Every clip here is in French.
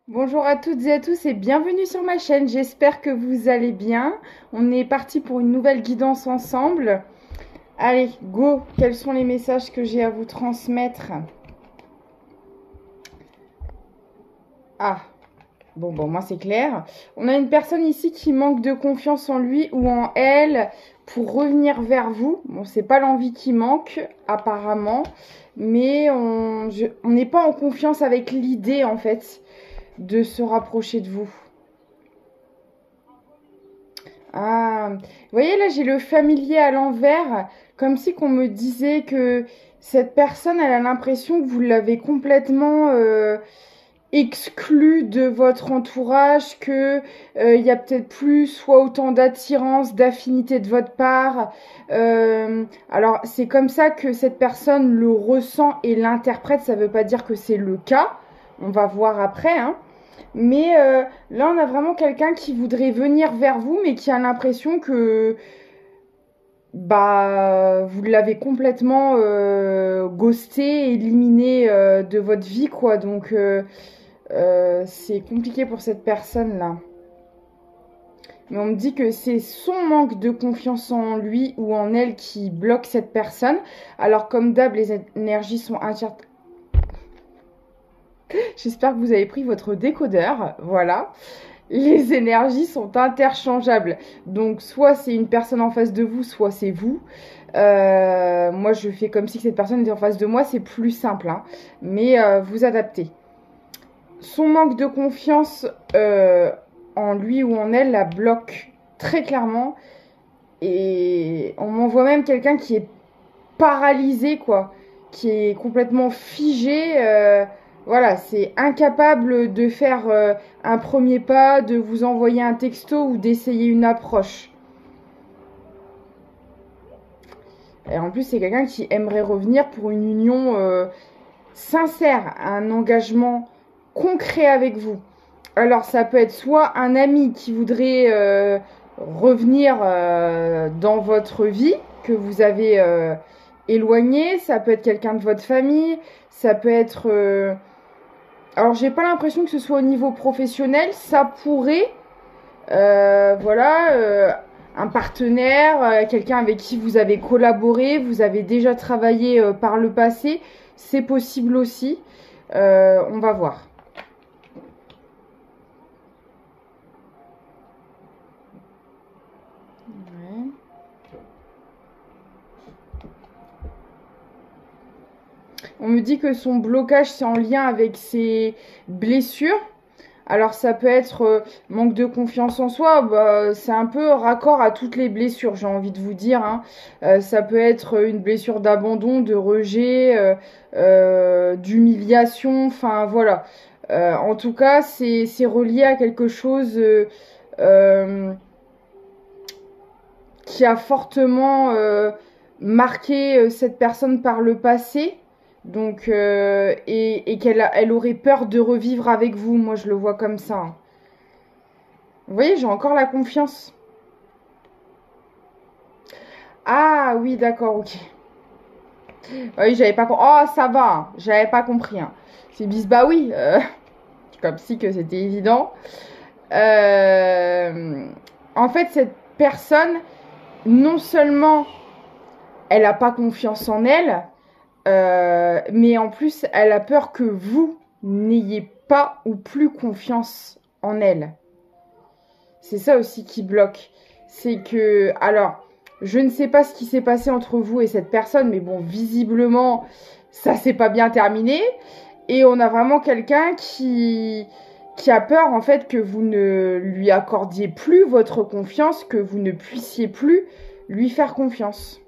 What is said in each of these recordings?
Bonjour à toutes et à tous et bienvenue sur ma chaîne. J'espère que vous allez bien. On est parti pour une nouvelle guidance ensemble. Allez, go! Quels sont les messages que j'ai à vous transmettre? Ah, bon, moi c'est clair. On a une personne ici qui manque de confiance en lui ou en elle pour revenir vers vous. Bon, c'est pas l'envie qui manque, apparemment, mais on n'est pas en confiance avec l'idée en fait de se rapprocher de vous. Ah, vous voyez là, j'ai le familier à l'envers, comme si qu'on me disait que cette personne, elle a l'impression que vous l'avez complètement exclue de votre entourage, que il y a peut-être plus soit autant d'attirance, d'affinité de votre part. Alors c'est comme ça que cette personne le ressent et l'interprète. Ça veut pas dire que c'est le cas. On va voir après, hein. Mais là, on a vraiment quelqu'un qui voudrait venir vers vous, mais qui a l'impression que bah vous l'avez complètement ghosté, éliminé de votre vie, quoi. Donc c'est compliqué pour cette personne-là. Mais on me dit que c'est son manque de confiance en lui ou en elle qui bloque cette personne. Alors comme d'hab, les énergies sont J'espère que vous avez pris votre décodeur. Voilà. Les énergies sont interchangeables. Donc, soit c'est une personne en face de vous, soit c'est vous. Moi, je fais comme si cette personne était en face de moi. C'est plus simple, hein. Mais vous adaptez. Son manque de confiance en lui ou en elle la bloque très clairement. Et on m'envoie même quelqu'un qui est paralysé, quoi, qui est complètement figé. Voilà, c'est incapable de faire un premier pas, de vous envoyer un texto ou d'essayer une approche. Et en plus, c'est quelqu'un qui aimerait revenir pour une union sincère, un engagement concret avec vous. Alors, ça peut être soit un ami qui voudrait revenir dans votre vie, que vous avez éloigné, ça peut être quelqu'un de votre famille, ça peut être... Alors, j'ai pas l'impression que ce soit au niveau professionnel, ça pourrait, voilà, un partenaire, quelqu'un avec qui vous avez collaboré, vous avez déjà travaillé par le passé, c'est possible aussi. On va voir. Ouais. On me dit que son blocage, c'est en lien avec ses blessures. Alors ça peut être manque de confiance en soi, bah, c'est un peu raccord à toutes les blessures, j'ai envie de vous dire, hein. Ça peut être une blessure d'abandon, de rejet, d'humiliation, enfin voilà. En tout cas, c'est relié à quelque chose euh, qui a fortement marqué cette personne par le passé. Donc, et elle aurait peur de revivre avec vous. Moi, je le vois comme ça, hein. Vous voyez, j'ai encore la confiance. Ah oui, d'accord, ok. Oui, j'avais pas compris. Oh, ça va, hein, j'avais pas compris, hein. C'est bis, bah oui, comme si que c'était évident. Euh, En fait, cette personne, non seulement elle n'a pas confiance en elle, mais en plus, elle a peur que vous n'ayez pas ou plus confiance en elle. C'est ça aussi qui bloque. C'est que, alors, je ne sais pas ce qui s'est passé entre vous et cette personne, mais bon, visiblement, ça s'est pas bien terminé. Et on a vraiment quelqu'un qui a peur, en fait, que vous ne lui accordiez plus votre confiance, que vous ne puissiez plus lui faire confiance.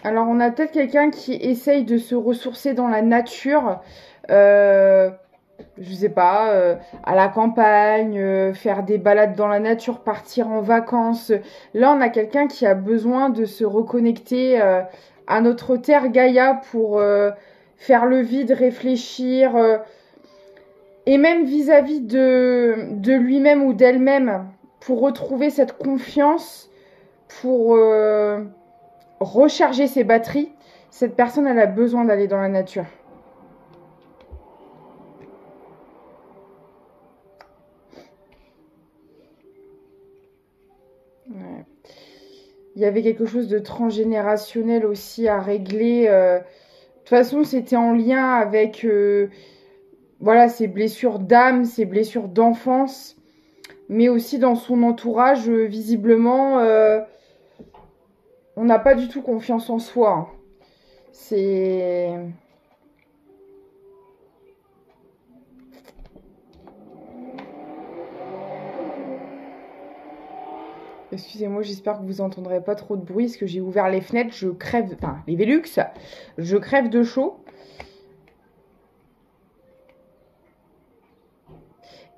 Alors, on a peut-être quelqu'un qui essaye de se ressourcer dans la nature. Euh, je sais pas, à la campagne, faire des balades dans la nature, partir en vacances. Là, on a quelqu'un qui a besoin de se reconnecter à notre terre Gaïa pour faire le vide, réfléchir, et même vis-à-vis de lui-même ou d'elle-même, pour retrouver cette confiance, pour recharger ses batteries, cette personne, elle a besoin d'aller dans la nature. Ouais. Il y avait quelque chose de transgénérationnel aussi à régler. De toute façon, c'était en lien avec voilà, ses blessures d'âme, ses blessures d'enfance, mais aussi dans son entourage, visiblement, on n'a pas du tout confiance en soi. Hein. C'est... Excusez-moi, j'espère que vous entendrez pas trop de bruit, parce que j'ai ouvert les fenêtres, je crève... Enfin, les Velux, je crève de chaud.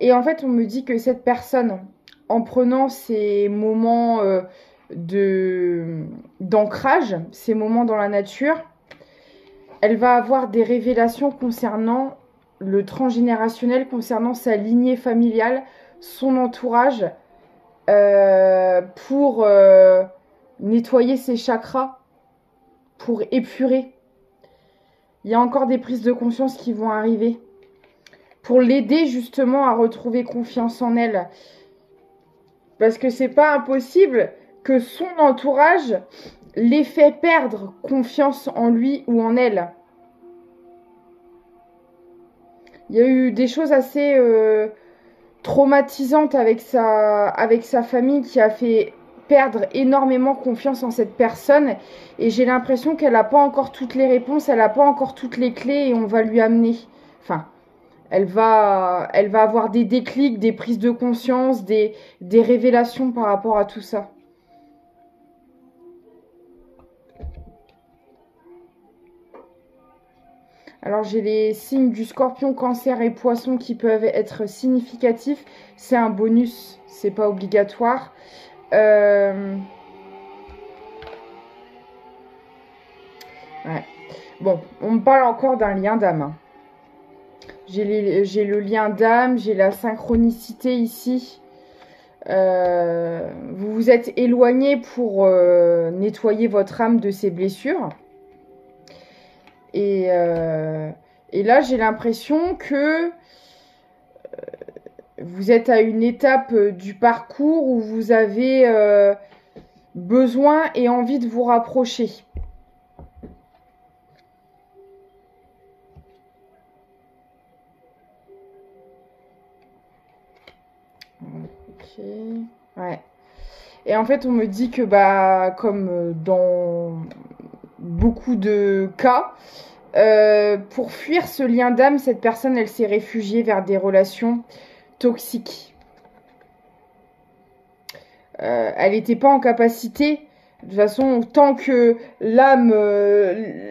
Et en fait, on me dit que cette personne, en prenant ces moments d'ancrage, ces moments dans la nature, elle va avoir des révélations concernant le transgénérationnel, concernant sa lignée familiale, son entourage, pour nettoyer ses chakras, pour épurer. Il y a encore des prises de conscience qui vont arriver pour l'aider justement à retrouver confiance en elle. Parce que c'est pas impossible que son entourage l'ait fait perdre confiance en lui ou en elle. Il y a eu des choses assez traumatisantes avec sa famille qui a fait perdre énormément confiance en cette personne. Et j'ai l'impression qu'elle n'a pas encore toutes les réponses, elle n'a pas encore toutes les clés et on va lui amener. Enfin, elle va avoir des déclics, des prises de conscience, des révélations par rapport à tout ça. Alors j'ai les signes du scorpion, cancer et poisson qui peuvent être significatifs. C'est un bonus, c'est pas obligatoire. Ouais. Bon, on me parle encore d'un lien d'âme. J'ai le lien d'âme, j'ai la synchronicité ici. Vous vous êtes éloigné pour nettoyer votre âme de ses blessures. Et là, j'ai l'impression que vous êtes à une étape du parcours où vous avez besoin et envie de vous rapprocher. Ok. Ouais. Et en fait, on me dit que, bah, comme dans beaucoup de cas, pour fuir ce lien d'âme, cette personne, elle s'est réfugiée vers des relations toxiques. Elle n'était pas en capacité, de toute façon, tant que l'âme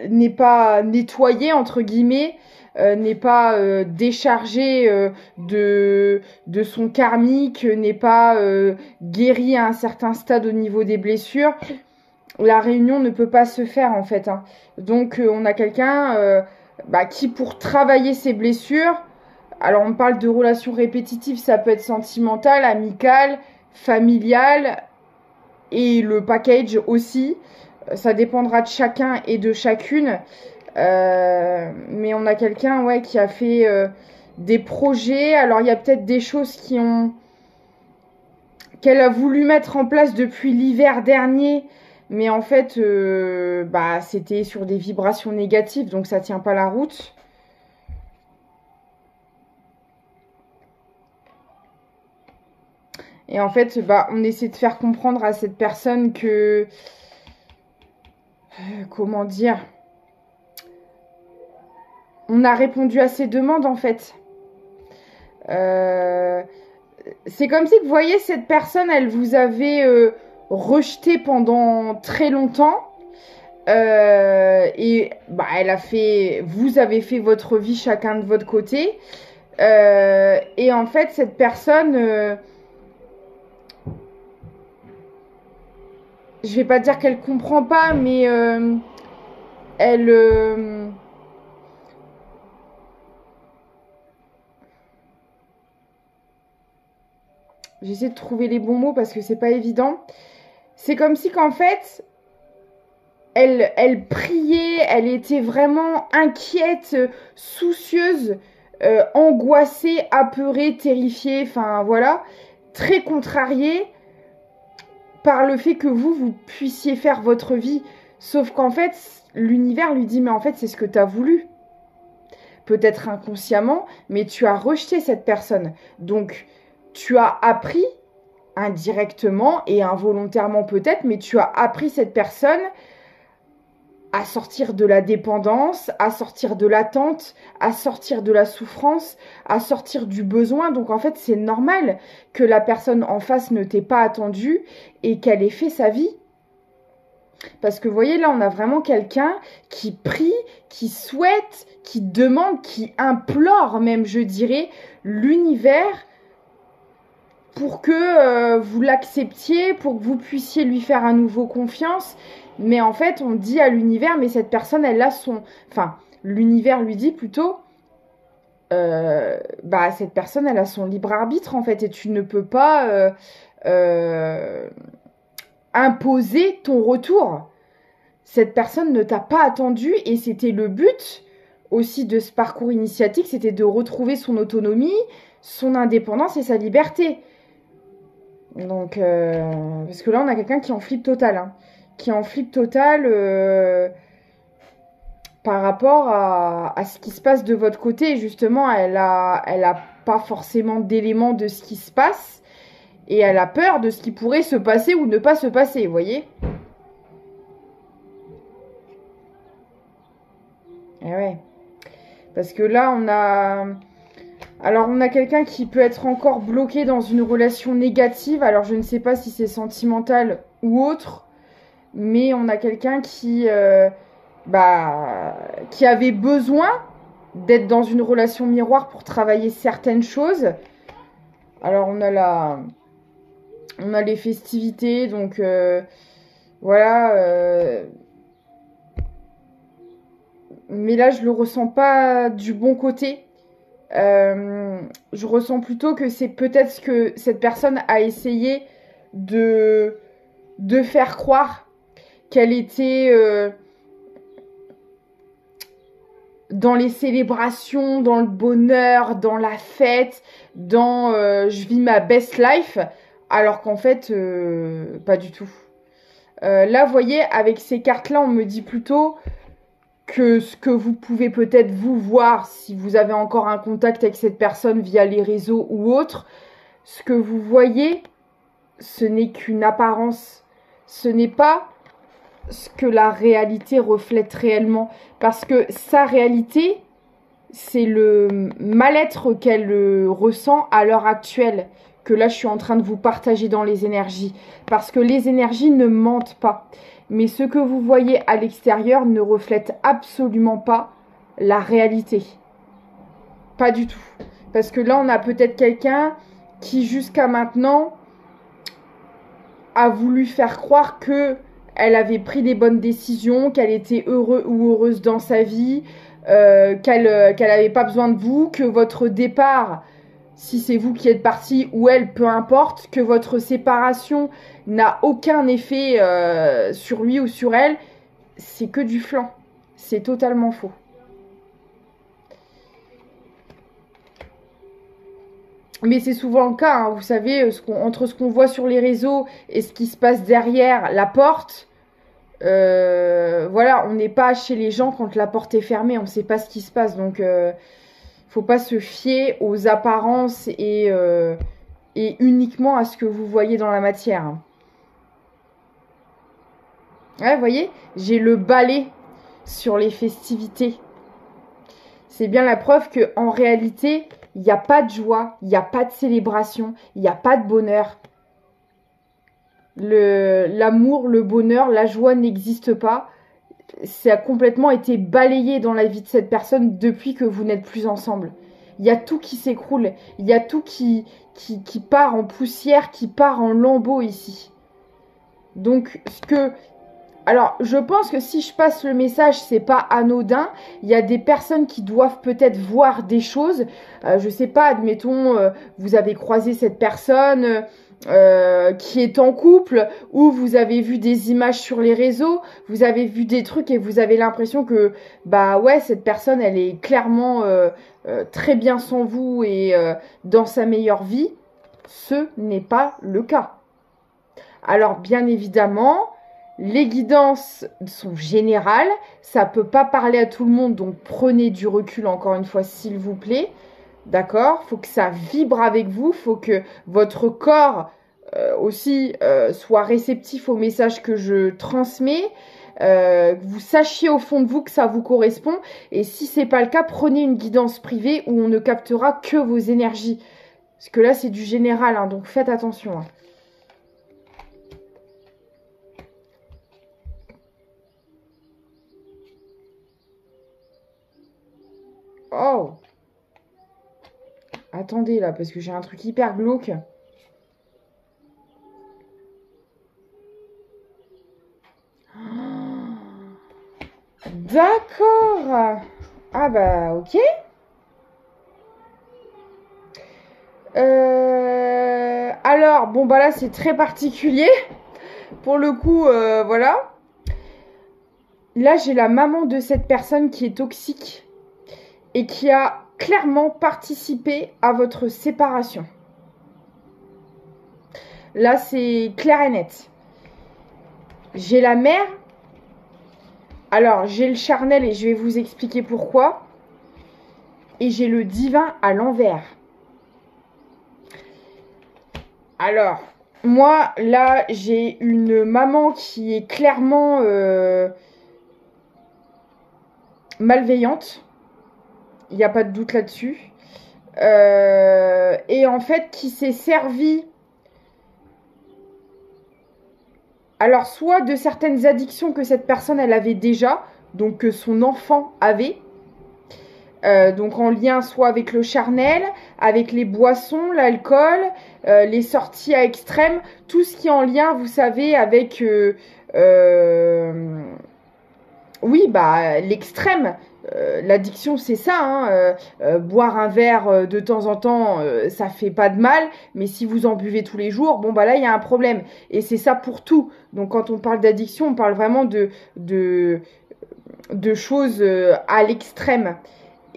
n'est pas nettoyée, entre guillemets, n'est pas déchargée de son karmique, n'est pas guérie à un certain stade au niveau des blessures, la réunion ne peut pas se faire en fait. Hein. Donc on a quelqu'un qui pour travailler ses blessures, alors on parle de relations répétitives, ça peut être sentimental, amical, familial et le package aussi. Ça dépendra de chacun et de chacune. Mais on a quelqu'un ouais, qui a fait des projets. Alors il y a peut-être des choses qu'elle a voulu mettre en place depuis l'hiver dernier. Mais en fait, c'était sur des vibrations négatives, donc ça tient pas la route. Et en fait, on essaie de faire comprendre à cette personne que... comment dire? On a répondu à ses demandes, en fait. C'est comme si, vous voyez, cette personne, elle vous avait rejeté pendant très longtemps. Et elle a fait... Vous avez fait votre vie chacun de votre côté. Et en fait, cette personne... je vais pas dire qu'elle comprend pas, mais elle... j'essaie de trouver les bons mots parce que c'est pas évident. C'est comme si qu'en fait, elle priait, elle était vraiment inquiète, soucieuse, angoissée, apeurée, terrifiée, enfin voilà, très contrariée par le fait que vous puissiez faire votre vie. Sauf qu'en fait, l'univers lui dit, mais en fait, c'est ce que tu as voulu. Peut-être inconsciemment, mais tu as rejeté cette personne. Donc, tu as appris indirectement et involontairement peut-être, mais tu as appris cette personne à sortir de la dépendance, à sortir de l'attente, à sortir de la souffrance, à sortir du besoin. Donc en fait, c'est normal que la personne en face ne t'ait pas attendu et qu'elle ait fait sa vie. Parce que vous voyez, là, on a vraiment quelqu'un qui prie, qui souhaite, qui demande, qui implore même, je dirais, l'univers pour que vous l'acceptiez, pour que vous puissiez lui faire à nouveau confiance. Mais en fait, on dit à l'univers, mais cette personne, elle a son... Enfin, l'univers lui dit plutôt, cette personne, elle a son libre arbitre, en fait, et tu ne peux pas imposer ton retour. Cette personne ne t'a pas attendu, et c'était le but aussi de ce parcours initiatique, c'était de retrouver son autonomie, son indépendance et sa liberté. Donc, parce que là, on a quelqu'un qui est en flip total, hein. Qui est en flip total par rapport à ce qui se passe de votre côté. Et justement, elle a pas forcément d'éléments de ce qui se passe. Et elle a peur de ce qui pourrait se passer ou ne pas se passer, vous voyez? Eh ouais. Parce que là, on a... Alors, on a quelqu'un qui peut être encore bloqué dans une relation négative. Alors, je ne sais pas si c'est sentimental ou autre. Mais on a quelqu'un qui avait besoin d'être dans une relation miroir pour travailler certaines choses. Alors on a les festivités, donc voilà. Mais là je le ressens pas du bon côté. Je ressens plutôt que c'est peut-être ce que cette personne a essayé de faire croire, qu'elle était dans les célébrations, dans le bonheur, dans la fête, dans je vis ma best life, alors qu'en fait, pas du tout. Là, vous voyez, avec ces cartes-là, on me dit plutôt que ce que vous pouvez peut-être vous voir, si vous avez encore un contact avec cette personne via les réseaux ou autre, ce que vous voyez, ce n'est qu'une apparence. Ce n'est pas ce que la réalité reflète réellement. Parce que sa réalité, c'est le mal-être qu'elle ressent à l'heure actuelle. Que là, je suis en train de vous partager dans les énergies. Parce que les énergies ne mentent pas. Mais ce que vous voyez à l'extérieur ne reflète absolument pas la réalité. Pas du tout. Parce que là, on a peut-être quelqu'un qui, jusqu'à maintenant, a voulu faire croire que elle avait pris des bonnes décisions, qu'elle était heureux ou heureuse dans sa vie, qu'elle n'avait pas besoin de vous, que votre départ, si c'est vous qui êtes parti ou elle, peu importe, que votre séparation n'a aucun effet sur lui ou sur elle, c'est que du flan. C'est totalement faux. Mais c'est souvent le cas, hein. Vous savez, entre ce qu'on voit sur les réseaux et ce qui se passe derrière la porte, voilà, on n'est pas chez les gens quand la porte est fermée, on ne sait pas ce qui se passe. Donc, faut pas se fier aux apparences et uniquement à ce que vous voyez dans la matière. Ouais, vous voyez, j'ai le balai sur les festivités. C'est bien la preuve qu'en réalité, il n'y a pas de joie, il n'y a pas de célébration, il n'y a pas de bonheur. L'amour, le bonheur, la joie n'existe pas. Ça a complètement été balayé dans la vie de cette personne depuis que vous n'êtes plus ensemble. Il y a tout qui s'écroule, il y a tout qui part en poussière, qui part en lambeaux ici. Donc, alors, je pense que si je passe le message, c'est pas anodin. Il y a des personnes qui doivent peut-être voir des choses. Je sais pas, admettons, vous avez croisé cette personne, qui est en couple, ou vous avez vu des images sur les réseaux, vous avez vu des trucs et vous avez l'impression que, bah ouais, cette personne, elle est clairement très bien sans vous et dans sa meilleure vie. Ce n'est pas le cas. Alors, bien évidemment, les guidances sont générales, ça peut pas parler à tout le monde, donc prenez du recul encore une fois, s'il vous plaît. D'accord? Faut que ça vibre avec vous, faut que votre corps aussi soit réceptif au message que je transmets, que vous sachiez au fond de vous que ça vous correspond. Et si c'est pas le cas, prenez une guidance privée où on ne captera que vos énergies. Parce que là, c'est du général, hein, donc faites attention. Hein. Oh! Attendez là, parce que j'ai un truc hyper glauque. D'accord. Ah bah ok. Alors, bon bah là c'est très particulier. Pour le coup, voilà. Là j'ai la maman de cette personne qui est toxique et qui a clairement participé à votre séparation. Là c'est clair et net. J'ai la mère. Alors j'ai le charnel et je vais vous expliquer pourquoi. Et j'ai le divin à l'envers. Alors, moi, là, j'ai une maman qui est clairement malveillante. Il n'y a pas de doute là-dessus. Et en fait, qui s'est servie, alors soit de certaines addictions que cette personne, elle avait déjà, donc que son enfant avait, donc en lien soit avec le charnel, avec les boissons, l'alcool, les sorties à extrême, tout ce qui est en lien, vous savez, avec oui, bah l'extrême. L'addiction, c'est ça. Hein, boire un verre de temps en temps, ça fait pas de mal. Mais si vous en buvez tous les jours, bon bah là, il y a un problème. Et c'est ça pour tout. Donc quand on parle d'addiction, on parle vraiment de choses à l'extrême.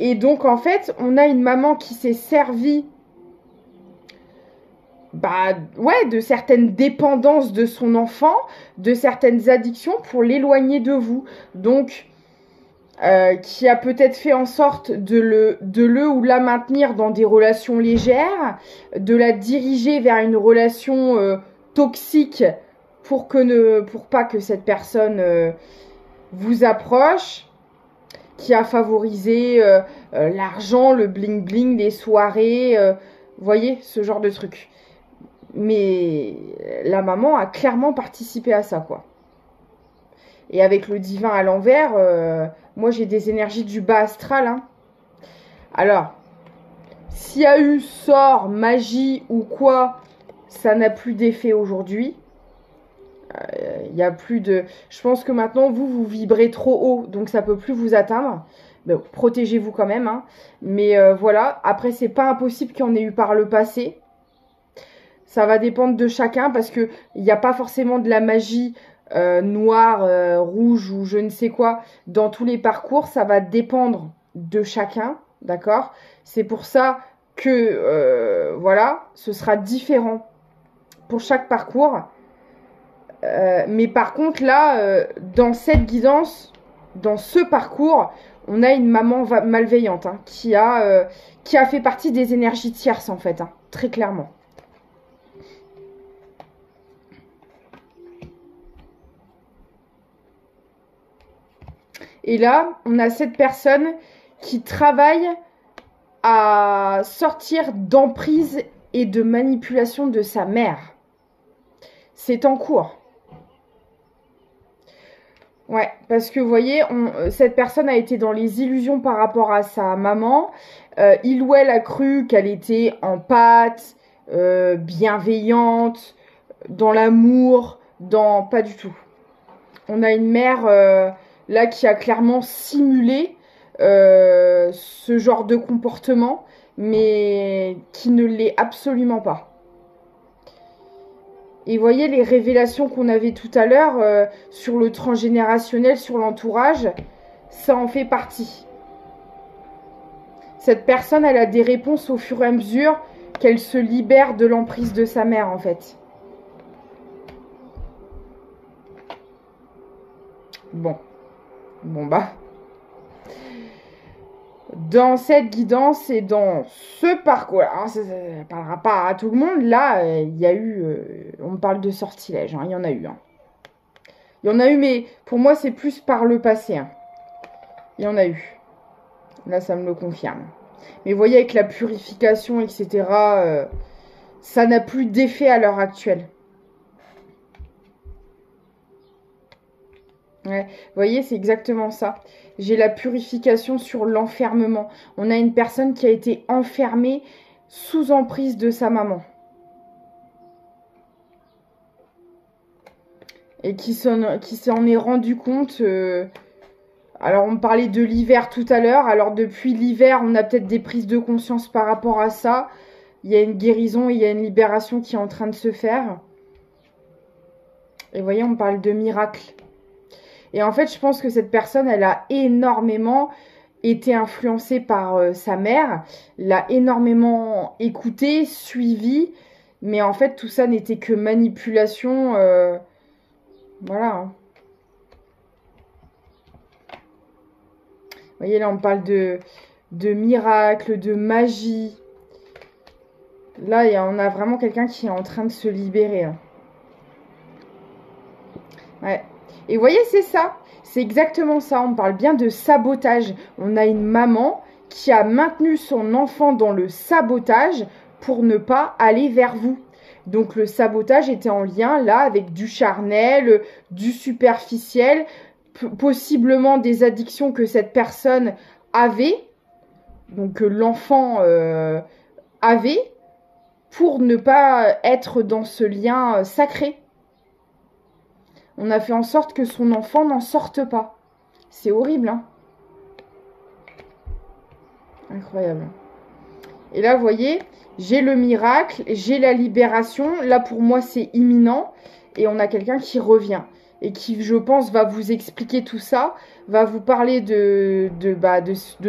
Et donc, en fait, on a une maman qui s'est servie bah, ouais, de certaines dépendances de son enfant, de certaines addictions pour l'éloigner de vous. Donc, qui a peut-être fait en sorte de le ou la maintenir dans des relations légères, de la diriger vers une relation toxique pour pas que cette personne vous approche, qui a favorisé l'argent, le bling bling, les soirées, vous voyez, ce genre de truc. Mais la maman a clairement participé à ça, quoi. Et avec le divin à l'envers, moi j'ai des énergies du bas astral. Hein. Alors, s'il y a eu sort, magie ou quoi, ça n'a plus d'effet aujourd'hui. Il y a plus de... Je pense que maintenant, vous vibrez trop haut, donc ça peut plus vous atteindre. Bon, protégez-vous quand même. Hein. Mais voilà, après, c'est pas impossible qu'il y en ait eu par le passé. Ça va dépendre de chacun parce qu'il n'y a pas forcément de la magie noire, rouge ou je ne sais quoi dans tous les parcours. Ça va dépendre de chacun, d'accord? C'est pour ça que, voilà, ce sera différent pour chaque parcours. Mais par contre, là, dans cette guidance, dans ce parcours, on a une maman malveillante hein, qui a fait partie des énergies tierces, en fait, hein, très clairement. Et là, on a cette personne qui travaille à sortir d'emprise et de manipulation de sa mère. C'est en cours. Ouais, parce que vous voyez, cette personne a été dans les illusions par rapport à sa maman. Il ou elle a cru qu'elle était en pâte, bienveillante, dans l'amour, pas du tout. On a une mère là qui a clairement simulé ce genre de comportement, mais qui ne l'est absolument pas. Et vous voyez les révélations qu'on avait tout à l'heure sur le transgénérationnel, sur l'entourage, ça en fait partie. Cette personne, elle a des réponses au fur et à mesure qu'elle se libère de l'emprise de sa mère, en fait. Bon. Bon, bah. Dans cette guidance et dans ce parcours, alors ça ne parlera pas à tout le monde, là, il y a eu... on me parle de sortilège, hein, il y en a eu. Hein. Il y en a eu, mais pour moi, c'est plus par le passé. Hein. Il y en a eu. Là, ça me le confirme. Mais vous voyez, avec la purification, etc., ça n'a plus d'effet à l'heure actuelle. Ouais, vous voyez, c'est exactement ça. J'ai la purification sur l'enfermement. On a une personne qui a été enfermée sous emprise de sa maman. Et qui s'en est rendu compte. Alors, on me parlait de l'hiver tout à l'heure. Alors, depuis l'hiver, on a peut-être des prises de conscience par rapport à ça. Il y a une guérison, il y a une libération qui est en train de se faire. Et vous voyez, on parle de miracle. Et en fait, je pense que cette personne, elle a énormément été influencée par sa mère, l'a énormément écoutée, suivie, mais en fait, tout ça n'était que manipulation. Voilà. Hein. Vous voyez, là, on parle de miracle, de magie. Là, on a vraiment quelqu'un qui est en train de se libérer. Hein. Ouais. Et vous voyez, c'est ça. C'est exactement ça. On parle bien de sabotage. On a une maman qui a maintenu son enfant dans le sabotage pour ne pas aller vers vous. Donc le sabotage était en lien là avec du charnel, du superficiel, possiblement des addictions que cette personne avait, donc que l'enfant avait, pour ne pas être dans ce lien sacré. On a fait en sorte que son enfant n'en sorte pas. C'est horrible, hein? Incroyable. Et là, vous voyez, j'ai le miracle, j'ai la libération. Là, pour moi, c'est imminent. Et on a quelqu'un qui revient. Et qui, je pense, va vous expliquer tout ça. Va vous parler de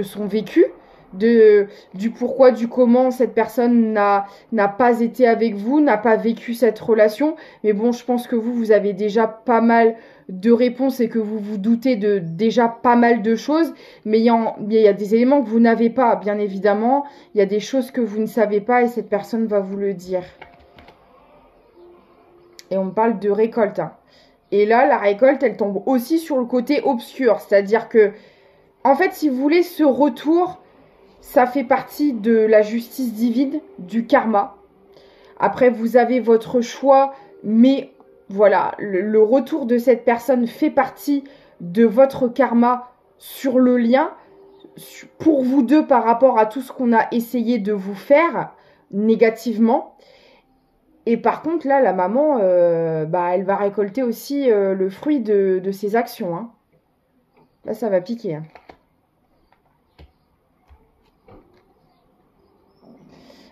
son vécu. Du pourquoi, du comment cette personne n'a pas été avec vous, n'a pas vécu cette relation. Mais bon, je pense que vous avez déjà pas mal de réponses et que vous vous doutez de déjà pas mal de choses. Mais il y a des éléments que vous n'avez pas, bien évidemment. Il y a des choses que vous ne savez pas et cette personne va vous le dire. Et on parle de récolte. Hein. Et là, la récolte, elle tombe aussi sur le côté obscur. C'est-à-dire que, en fait, si vous voulez, ce retour... Ça fait partie de la justice divine, du karma. Après, vous avez votre choix, mais voilà, le retour de cette personne fait partie de votre karma sur le lien, pour vous deux par rapport à tout ce qu'on a essayé de vous faire négativement. Et par contre, là, la maman, elle va récolter aussi le fruit de ses actions. Hein. Là, ça va piquer. Hein.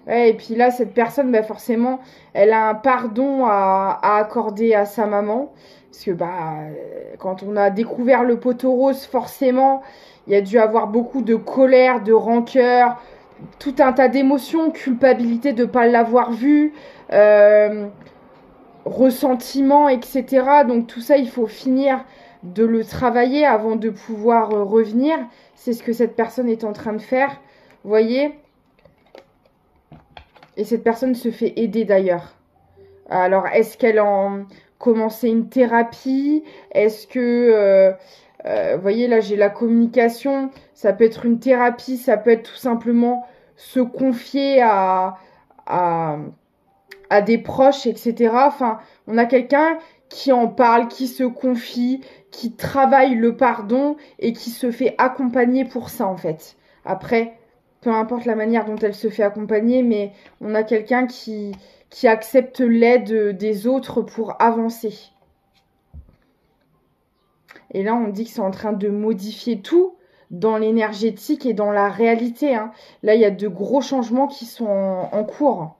Ouais, et puis là, cette personne, forcément, elle a un pardon à accorder à sa maman. Parce que quand on a découvert le poteau rose, forcément, il y a dû avoir beaucoup de colère, de rancœur, tout un tas d'émotions, culpabilité de ne pas l'avoir vu, ressentiment, etc. Donc tout ça, il faut finir de le travailler avant de pouvoir revenir. C'est ce que cette personne est en train de faire. Vous voyez ? Et cette personne se fait aider d'ailleurs. Alors, est-ce qu'elle a commencé une thérapie? Est-ce que... vous voyez, là, j'ai la communication. Ça peut être une thérapie. Ça peut être tout simplement se confier à des proches, etc. Enfin, on a quelqu'un qui en parle, qui se confie, qui travaille le pardon et qui se fait accompagner pour ça, en fait. Après... Peu importe la manière dont elle se fait accompagner, mais on a quelqu'un qui accepte l'aide des autres pour avancer. Et là, on dit que c'est en train de modifier tout dans l'énergétique et dans la réalité. Hein. Là, il y a de gros changements qui sont en cours.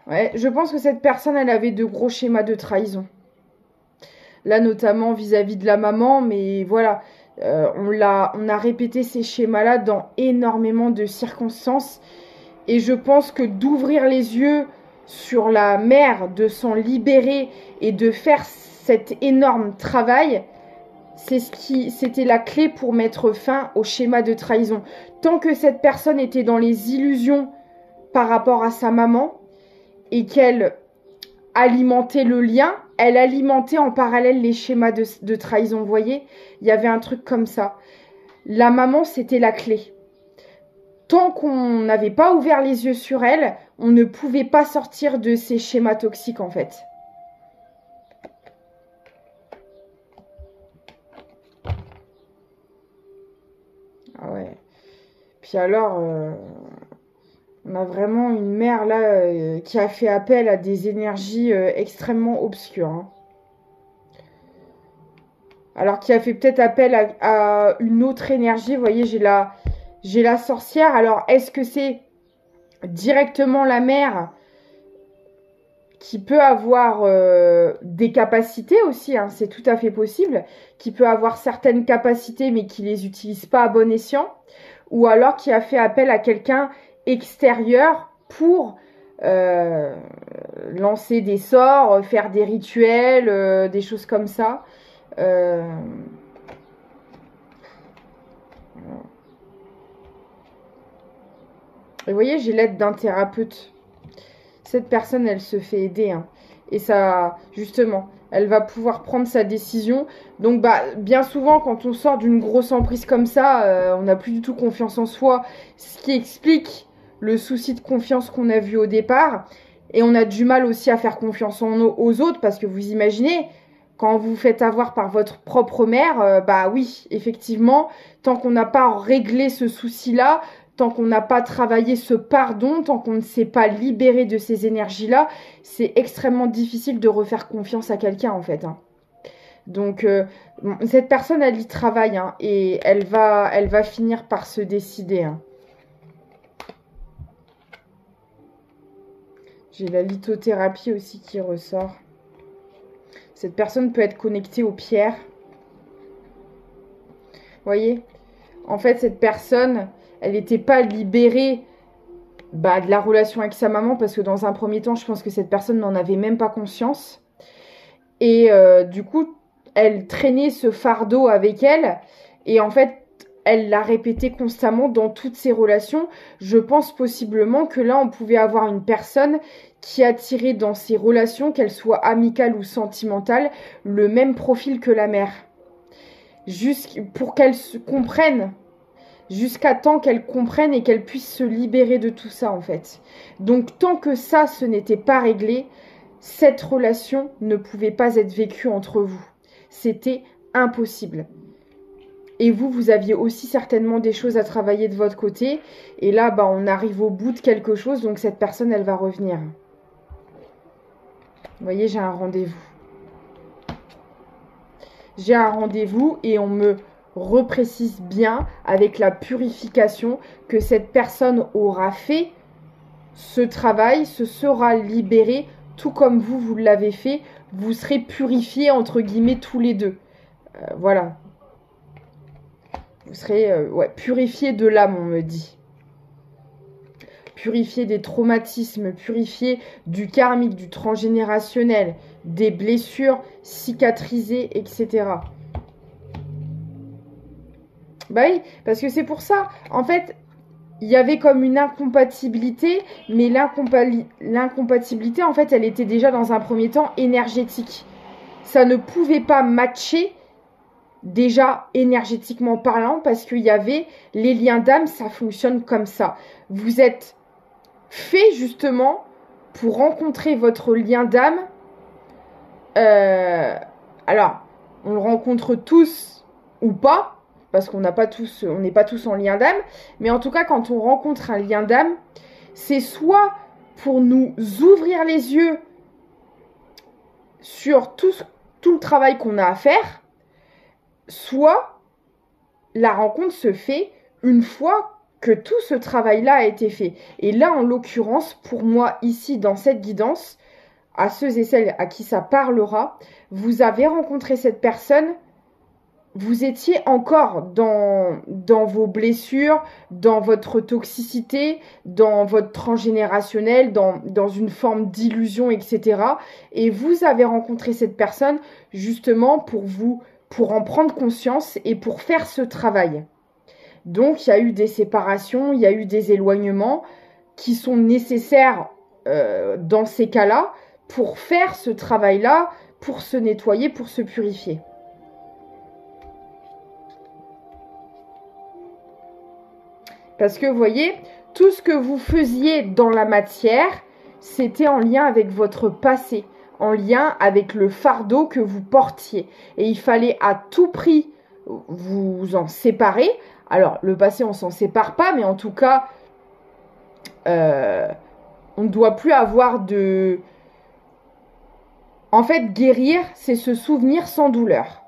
Ouais, je pense que cette personne, elle avait de gros schémas de trahison. Là, notamment vis-à-vis de la maman, mais voilà, on a répété ces schémas-là dans énormément de circonstances. Et je pense que d'ouvrir les yeux sur la mère, de s'en libérer et de faire cet énorme travail, c'était la clé pour mettre fin au schéma de trahison. Tant que cette personne était dans les illusions par rapport à sa maman et qu'elle alimentait le lien, elle alimentait en parallèle les schémas de trahison. Vous voyez, il y avait un truc comme ça. La maman, c'était la clé. Tant qu'on n'avait pas ouvert les yeux sur elle, on ne pouvait pas sortir de ces schémas toxiques en fait. Ah ouais. Puis alors, on a vraiment une mère là qui a fait appel à des énergies extrêmement obscures. Hein. Alors qui a fait peut-être appel à une autre énergie. Vous voyez, j'ai la sorcière. Alors, est-ce que c'est directement la mère qui peut avoir des capacités aussi, hein, c'est tout à fait possible, qui peut avoir certaines capacités mais qui les utilise pas à bon escient, ou alors qui a fait appel à quelqu'un extérieur pour lancer des sorts, faire des rituels, des choses comme ça. Et vous voyez, j'ai l'aide d'un thérapeute. Cette personne, elle se fait aider. Hein. Et ça, justement, elle va pouvoir prendre sa décision. Donc, bah, bien souvent, quand on sort d'une grosse emprise comme ça, on n'a plus du tout confiance en soi. Ce qui explique le souci de confiance qu'on a vu au départ. Et on a du mal aussi à faire confiance aux autres parce que vous imaginez, quand vous vous faites avoir par votre propre mère, bah oui, effectivement, tant qu'on n'a pas réglé ce souci-là, tant qu'on n'a pas travaillé ce pardon, tant qu'on ne s'est pas libéré de ces énergies-là, c'est extrêmement difficile de refaire confiance à quelqu'un en fait. Hein. Donc cette personne, elle y travaille hein, et elle va finir par se décider. Hein. J'ai la lithothérapie aussi qui ressort. Cette personne peut être connectée aux pierres. Vous voyez ? En fait, cette personne, elle n'était pas libérée de la relation avec sa maman parce que dans un premier temps, je pense que cette personne n'en avait même pas conscience. Et du coup, elle traînait ce fardeau avec elle. Et en fait, elle l'a répété constamment dans toutes ses relations. Je pense possiblement que là, on pouvait avoir une personne qui attirait dans ses relations, qu'elle soit amicale ou sentimentale, le même profil que la mère. Juste pour qu'elle se comprenne, jusqu'à temps qu'elle comprenne et qu'elle puisse se libérer de tout ça en fait. Donc tant que ça, ce n'était pas réglé, cette relation ne pouvait pas être vécue entre vous. C'était impossible. Et vous aviez aussi certainement des choses à travailler de votre côté. Et là, on arrive au bout de quelque chose, donc cette personne, elle va revenir. Vous voyez, j'ai un rendez-vous. J'ai un rendez-vous et on me reprécise bien avec la purification que cette personne aura fait ce travail, se sera libérée, tout comme vous l'avez fait. Vous serez purifiés, entre guillemets, tous les deux. Voilà. Vous serez purifiés de l'âme, on me dit. Purifiés des traumatismes, purifiés du karmique, du transgénérationnel, des blessures cicatrisées, etc. Bah oui, parce que c'est pour ça, en fait, il y avait comme une incompatibilité, mais l'incompatibilité, en fait, elle était déjà dans un premier temps énergétique. Ça ne pouvait pas matcher, déjà énergétiquement parlant, parce qu'il y avait les liens d'âme, ça fonctionne comme ça. Vous êtes fait justement pour rencontrer votre lien d'âme. Alors, on le rencontre tous ou pas, parce qu'on n'est pas tous en lien d'âme, mais en tout cas, quand on rencontre un lien d'âme, c'est soit pour nous ouvrir les yeux sur tout le travail qu'on a à faire, soit la rencontre se fait une fois que tout ce travail-là a été fait. Et là, en l'occurrence, pour moi, ici, dans cette guidance, à ceux et celles à qui ça parlera, vous avez rencontré cette personne, vous étiez encore dans vos blessures, dans votre toxicité, dans votre transgénérationnel, dans une forme d'illusion, etc. Et vous avez rencontré cette personne justement pour en prendre conscience et pour faire ce travail. Donc, il y a eu des séparations, il y a eu des éloignements qui sont nécessaires dans ces cas-là pour faire ce travail-là, pour se nettoyer, pour se purifier. Parce que vous voyez, tout ce que vous faisiez dans la matière, c'était en lien avec votre passé, en lien avec le fardeau que vous portiez. Et il fallait à tout prix vous en séparer. Alors, le passé, on ne s'en sépare pas, mais en tout cas, on ne doit plus avoir de... En fait, guérir, c'est se souvenir sans douleur.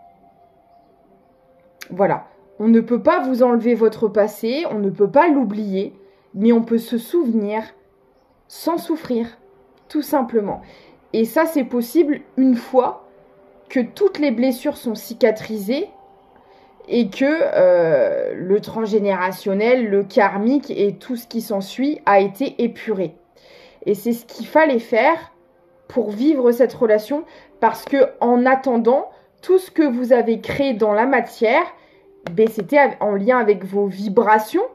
Voilà. On ne peut pas vous enlever votre passé, on ne peut pas l'oublier, mais on peut se souvenir sans souffrir, tout simplement. Et ça, c'est possible une fois que toutes les blessures sont cicatrisées et que le transgénérationnel, le karmique et tout ce qui s'ensuit a été épuré. Et c'est ce qu'il fallait faire pour vivre cette relation, parce que en attendant, tout ce que vous avez créé dans la matière, ben, c'était en lien avec vos vibrations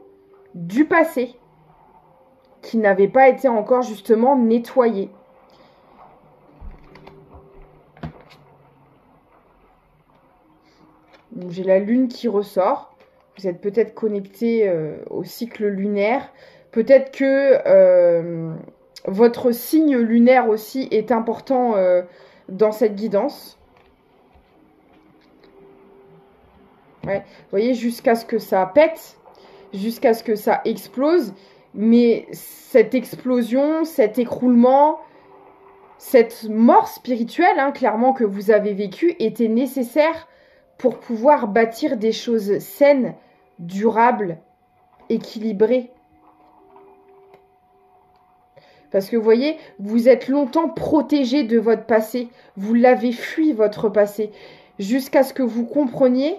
du passé, qui n'avaient pas été encore justement nettoyées. J'ai la lune qui ressort. Vous êtes peut-être connecté au cycle lunaire. Peut-être que votre signe lunaire aussi est important dans cette guidance. Ouais. Vous voyez, jusqu'à ce que ça pète, jusqu'à ce que ça explose. Mais cette explosion, cet écroulement, cette mort spirituelle, hein, clairement, que vous avez vécue, était nécessaire pour pouvoir bâtir des choses saines, durables, équilibrées. Parce que vous voyez, vous êtes longtemps protégé de votre passé. Vous l'avez fui, votre passé. Jusqu'à ce que vous compreniez,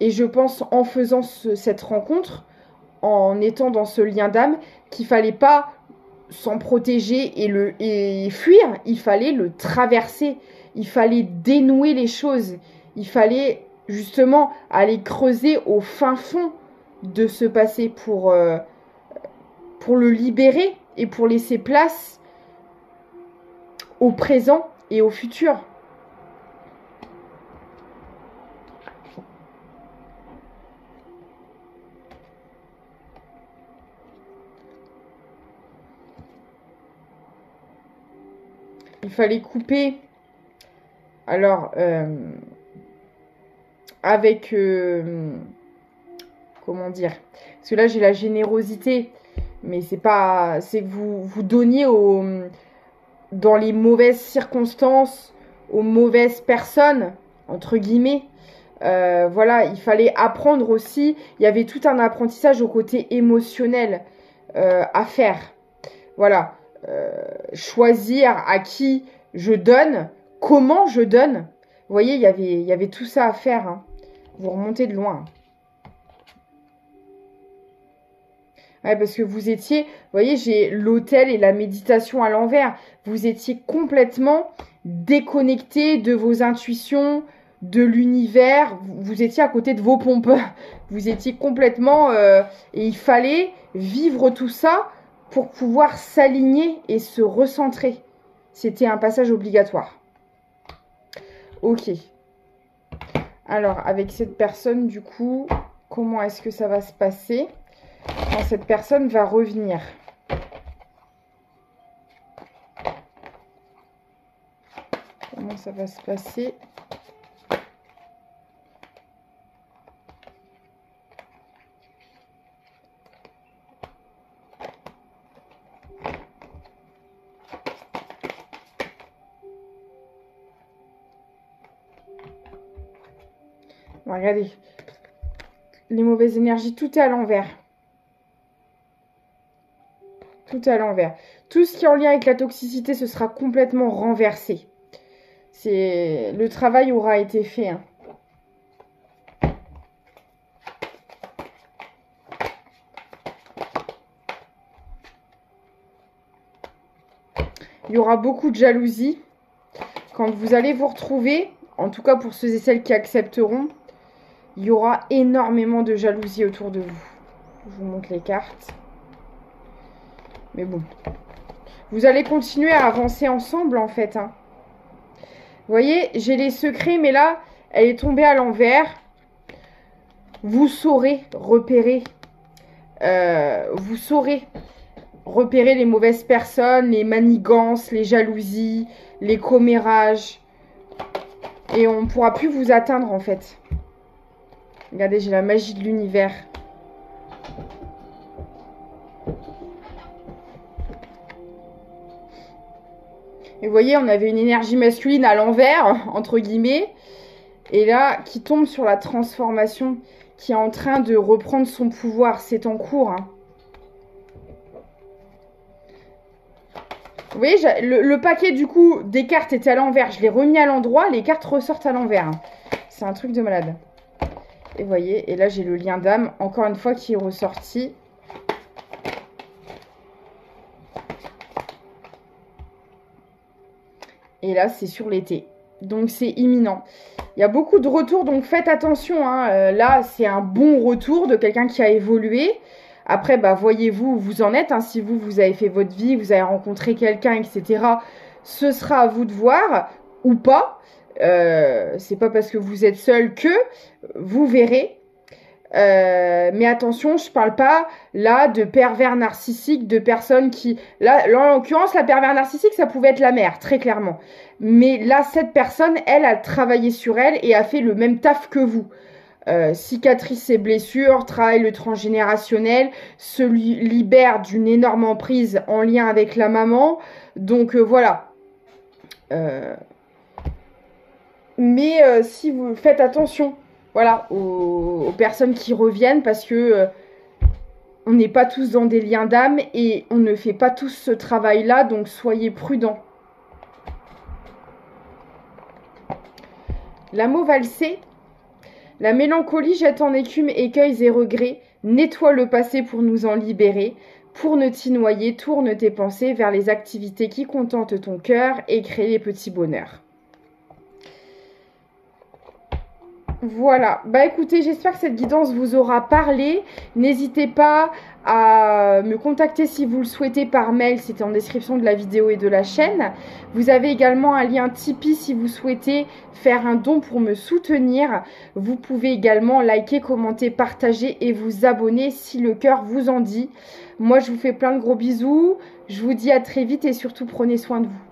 et je pense en faisant cette rencontre, en étant dans ce lien d'âme, qu'il ne fallait pas s'en protéger et fuir. Il fallait le traverser. Il fallait dénouer les choses. Il fallait justement aller creuser au fin fond de ce passé pour le libérer et pour laisser place au présent et au futur. Il fallait couper, alors, avec, comment dire, parce que là j'ai la générosité, mais c'est que vous donniez dans les mauvaises circonstances, aux mauvaises personnes, entre guillemets. Voilà, il fallait apprendre aussi, il y avait tout un apprentissage au côté émotionnel à faire. Voilà. Choisir à qui je donne, comment je donne. Vous voyez, il y avait tout ça à faire. Hein. Vous remontez de loin. Ouais, parce que vous étiez, vous voyez, j'ai l'autel et la méditation à l'envers. Vous étiez complètement déconnecté de vos intuitions, de l'univers. Vous étiez à côté de vos pompes. Vous étiez complètement... et il fallait vivre tout ça pour pouvoir s'aligner et se recentrer. C'était un passage obligatoire. Ok. Alors, avec cette personne, du coup, comment est-ce que ça va se passer quand cette personne va revenir? Comment ça va se passer? Bon, regardez. Les mauvaises énergies, tout est à l'envers. Tout à l'envers. Tout ce qui est en lien avec la toxicité, ce sera complètement renversé. Le travail aura été fait. Hein. Il y aura beaucoup de jalousie. Quand vous allez vous retrouver, en tout cas pour ceux et celles qui accepteront, il y aura énormément de jalousie autour de vous. Je vous montre les cartes. Mais bon. Vous allez continuer à avancer ensemble en fait. Hein. Vous voyez, j'ai les secrets, mais là, elle est tombée à l'envers. Vous saurez repérer. Vous saurez repérer les mauvaises personnes, les manigances, les jalousies, les commérages. Et on ne pourra plus vous atteindre en fait. Regardez, j'ai la magie de l'univers. Et vous voyez, on avait une énergie masculine à l'envers, entre guillemets. Et là, qui tombe sur la transformation, qui est en train de reprendre son pouvoir. C'est en cours. Hein. Vous voyez, le paquet du coup des cartes était à l'envers. Je l'ai remis à l'endroit. Les cartes ressortent à l'envers. Hein. C'est un truc de malade. Et vous voyez, et là j'ai le lien d'âme, encore une fois, qui est ressorti. Et là, c'est sur l'été. Donc, c'est imminent. Il y a beaucoup de retours, donc faites attention. Hein. Là, c'est un bon retour de quelqu'un qui a évolué. Après, bah, voyez-vous où vous en êtes. Hein. Si vous avez fait votre vie, vous avez rencontré quelqu'un, etc. Ce sera à vous de voir ou pas. C'est pas parce que vous êtes seul que vous verrez. Mais attention, je parle pas là de pervers narcissiques, de personnes qui... Là, en l'occurrence, la pervers narcissique, ça pouvait être la mère, très clairement. Mais là, cette personne, elle a travaillé sur elle et a fait le même taf que vous. Cicatrice et blessures, travaille le transgénérationnel, se libère d'une énorme emprise en lien avec la maman. Donc, voilà. Mais si vous faites attention... Voilà, aux personnes qui reviennent parce que on n'est pas tous dans des liens d'âme et on ne fait pas tous ce travail-là, donc soyez prudents. La mot valsée, la mélancolie jette en écume écueils et regrets, nettoie le passé pour nous en libérer. Pour ne t'y noyer, tourne tes pensées vers les activités qui contentent ton cœur et créent les petits bonheurs. Voilà, bah écoutez, j'espère que cette guidance vous aura parlé. N'hésitez pas à me contacter si vous le souhaitez par mail, c'était en description de la vidéo et de la chaîne. Vous avez également un lien Tipeee si vous souhaitez faire un don pour me soutenir. Vous pouvez également liker, commenter, partager et vous abonner si le cœur vous en dit. Moi, je vous fais plein de gros bisous. Je vous dis à très vite et surtout prenez soin de vous.